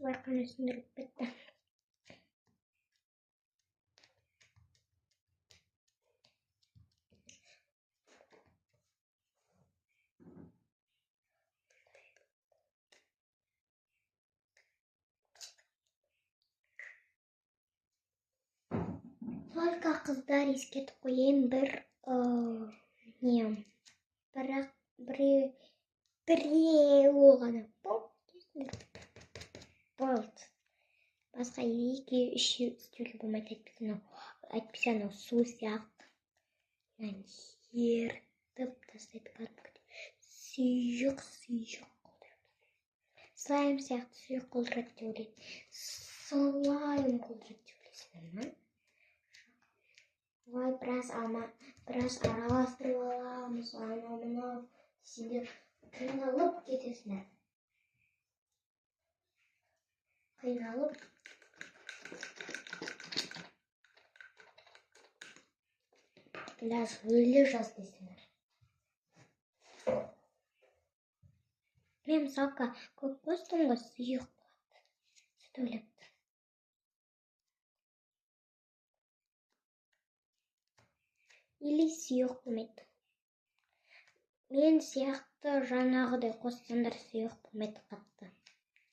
байқана сіңіріп кетті. Только қыздар ескертіп қояйын, біреу ғана болды. Басқа 2-3 істеуге болмайды, әйтпесе анау су сияқты. Ертіп тастайды кәдімгідей. Сұйық қолдырады. Слайм сияқты сұйық қолдырады деп ойлайды. Слайм қолдырады деп ойлайсың. Ой, біраз араластырып аламыз, анау-мынау сендер қиналып кетесіңдер. Қиналып. Өлі жаз дейсіңдер. Мен мысалға көп қостым ғой, сұйық болады. Сөйтіп ойлапты. Или сұйық болмайды. Мен сияқты жаңағыдай қоссаңдар сұйық болмайды қатты.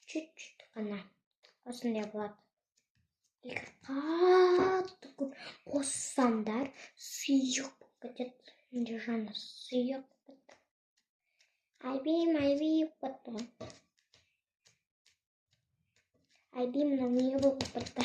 Чуть-чуть қана. Осындай болады. Егер қатты көп қоссаңдар сұйық болып кетеді. Менде жаны сұйық болып кетті. Айби болып кетті ғой. Айби мынау не болып кетті.